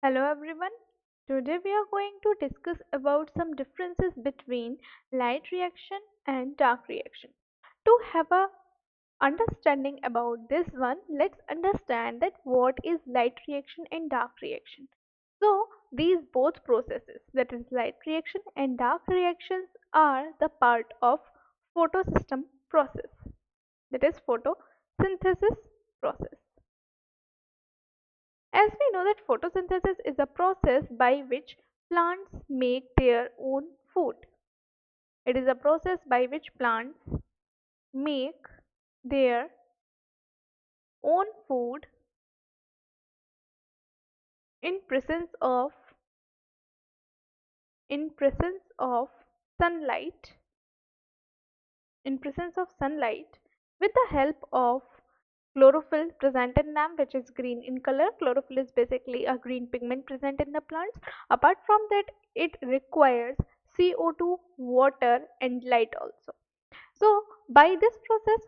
Hello everyone. Today we are going to discuss about some differences between light reaction and dark reaction. To have a understanding about this one, let's understand that what is light reaction and dark reaction. So these both processes, that is light reaction and dark reactions, are the part of photosystem process, that is photosynthesis process. As we know that photosynthesis is a process by which plants make their own food. It is a process by which plants make their own food in presence of in presence of sunlight in presence of sunlight with the help of chlorophyll present in them, which is green in color. Chlorophyll is basically a green pigment present in the plants. Apart from that, it requires CO2, water and light also. So by this process,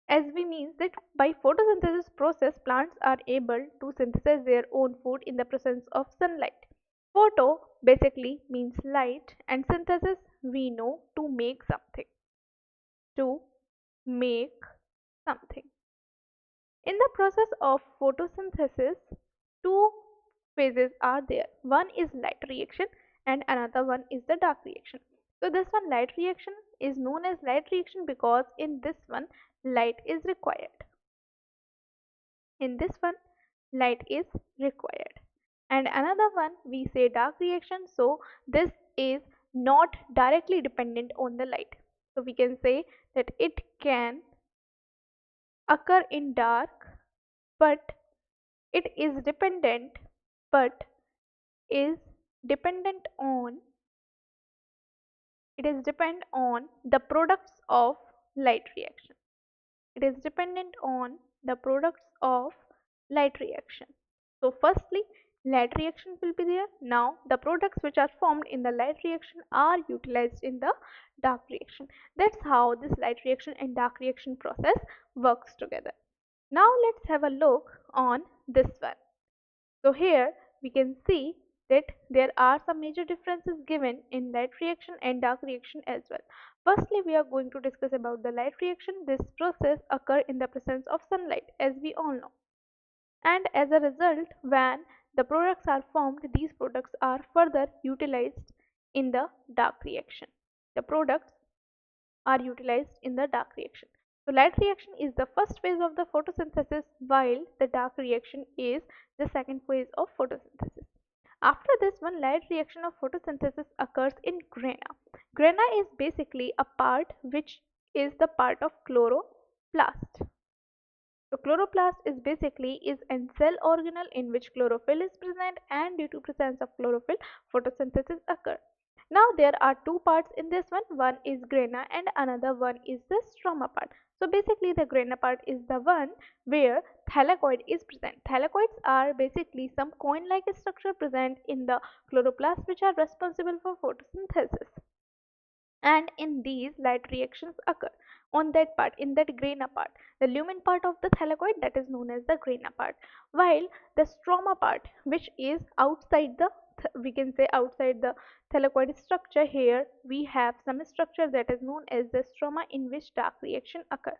as we means that by photosynthesis process, plants are able to synthesize their own food in the presence of sunlight. Photo basically means light and synthesis we know to make something. To make something. In the process of photosynthesis, two phases are there. One is light reaction and another one is the dark reaction. So this one, light reaction, is known as light reaction because in this one light is required. In this one light is required. And another one we say dark reaction. So this is not directly dependent on the light. So we can say that it can occur in dark, but it is but is dependent on it is depend on the products of light reaction. It is dependent on the products of light reaction. So firstly, light reaction will be there. Now the products which are formed in the light reaction are utilized in the dark reaction. That's how this light reaction and dark reaction process works together. Now let's have a look on this one. So here we can see that there are some major differences given in light reaction and dark reaction as well. Firstly, we are going to discuss about the light reaction. This process occurs in the presence of sunlight, as we all know. And as a result, when the products are formed, these products are further utilized in the dark reaction. The products are utilized in the dark reaction. So light reaction is the first phase of the photosynthesis, while the dark reaction is the second phase of photosynthesis. After this one, light reaction of photosynthesis occurs in grana. Grana is basically a part which is the part of chloroplast. So chloroplast is basically is a cell organelle in which chlorophyll is present, and due to presence of chlorophyll, photosynthesis occurs. Now there are two parts in this one. One is grana and another one is the stroma part. So basically the grana part is the one where thylakoid is present. Thylakoids are basically some coin-like structure present in the chloroplasts which are responsible for photosynthesis. And in these light reactions occur on that part, in that grana part, the lumen part of the thylakoid, that is known as the grana part, while the stroma part, which is outside the we can say outside the thylakoid structure, here we have some structure that is known as the stroma in which dark reaction occur.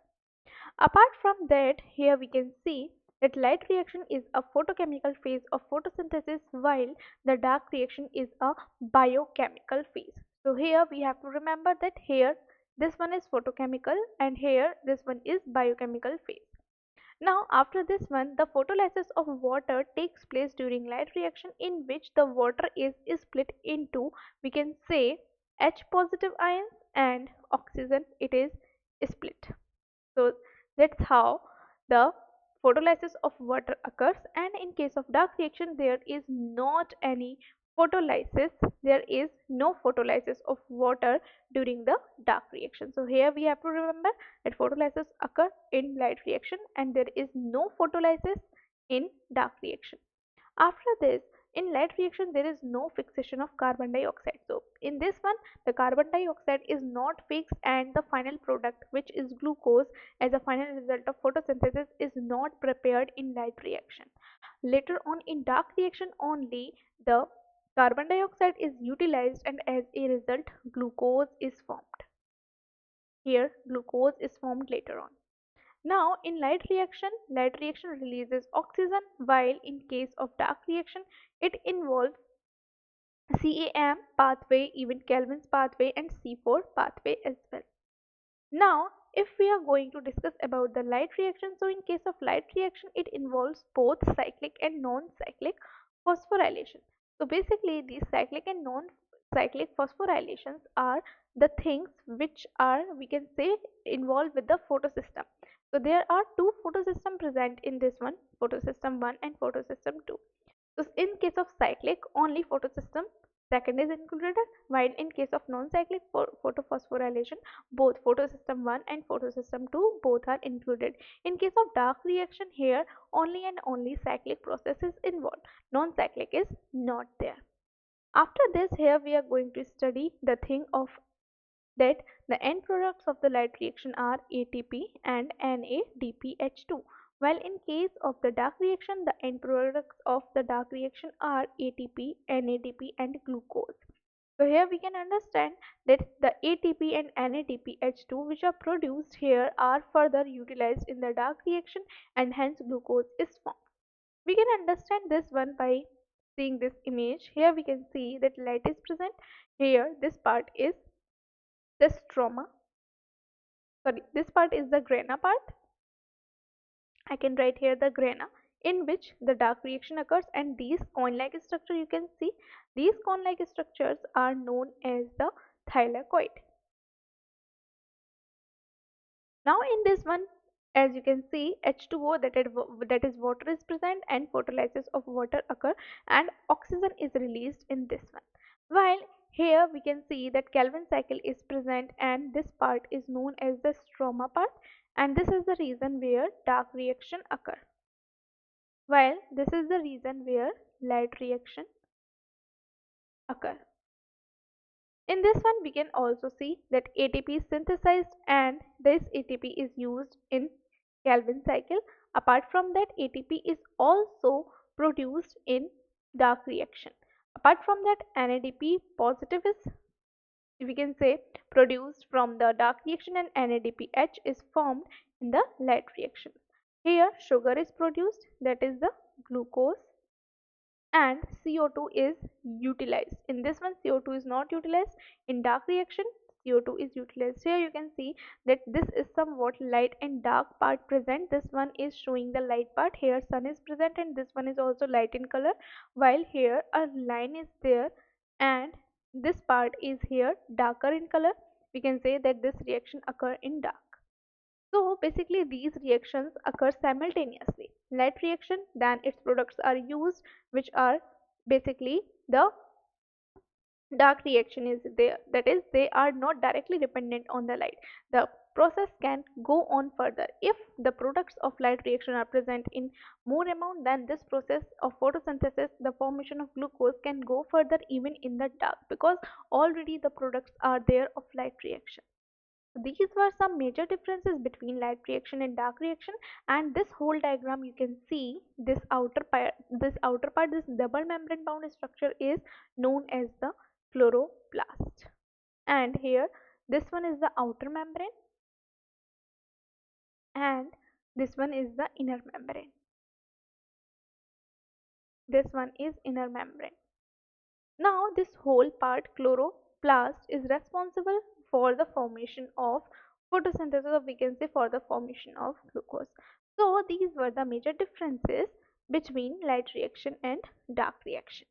Apart from that, here we can see that light reaction is a photochemical phase of photosynthesis, while the dark reaction is a biochemical phase. So here we have to remember that here this one is photochemical and here this one is biochemical phase. Now after this one, the photolysis of water takes place during light reaction, in which the water is split into, we can say, H positive ions and oxygen it is split. So that's how the photolysis of water occurs. And in case of dark reaction, there is not any photolysis. There is no photolysis of water during the dark reaction. So here we have to remember that photolysis occurs in light reaction and there is no photolysis in dark reaction. After this, in light reaction there is no fixation of carbon dioxide. So in this one the carbon dioxide is not fixed, and the final product, which is glucose as a final result of photosynthesis, is not prepared in light reaction. Later on in dark reaction only the carbon dioxide is utilized, and as a result glucose is formed. Here glucose is formed later on. Now in light reaction releases oxygen, while in case of dark reaction it involves CAM pathway, even Kelvin's pathway, and C4 pathway as well. Now if we are going to discuss about the light reaction, so in case of light reaction it involves both cyclic and non-cyclic phosphorylation. So basically these cyclic and non-cyclic phosphorylations are the things which are, we can say, involved with the photosystem. So there are two photosystems present in this one, photosystem 1 and photosystem 2. So in case of cyclic only photosystem second is included, while in case of non-cyclic photophosphorylation both photosystem 1 and photosystem 2 both are included. In case of dark reaction here only and only cyclic process is involved, non-cyclic is not there. After this here we are going to study the thing of that the end products of the light reaction are ATP and NADPH2, while in case of the dark reaction the end products of the dark reaction are ATP, NADP and glucose. So here we can understand that the ATP and NADPH2 which are produced here are further utilized in the dark reaction, and hence glucose is formed. We can understand this one by seeing this image. Here we can see that light is present. Here this part is the stroma, sorry, this part is the grana part. I can write here the grana, in which the dark reaction occurs, and these cone-like structure you can see, these cone-like structures are known as the thylakoid. Now in this one, as you can see, H2O, that is water is present, and photolysis of water occur, and oxygen is released in this one. While here we can see that Calvin cycle is present, and this part is known as the stroma part, and this is the reason where dark reaction occur, while this is the reason where light reaction occur. In this one we can also see that ATP is synthesized, and this ATP is used in Calvin cycle. Apart from that ATP is also produced in dark reaction. Apart from that NADP positive is, we can say, produced from the dark reaction, and NADPH is formed in the light reaction. Here sugar is produced, that is the glucose, and CO2 is utilized. In this one CO2 is not utilized. In dark reaction CO2 is utilized. Here you can see that this is somewhat light and dark part present. This one is showing the light part. Here sun is present, and this one is also light in color, while here a line is there and this part is here darker in color. We can say that this reaction occur in dark. So basically these reactions occur simultaneously. Light reaction, then its products are used, which are basically the dark reaction is there. That is, they are not directly dependent on the light. The process can go on further. If the products of light reaction are present in more amount, then this process of photosynthesis, the formation of glucose, can go further even in the dark, because already the products are there of light reaction. These were some major differences between light reaction and dark reaction, and this whole diagram you can see this outer part, this double membrane bound structure is known as the chloroplast, and here this one is the outer membrane and this one is the inner membrane. This one is inner membrane. Now this whole part, chloroplast, is responsible for the formation of photosynthesis, or we can say for the formation of glucose. So these were the major differences between light reaction and dark reaction.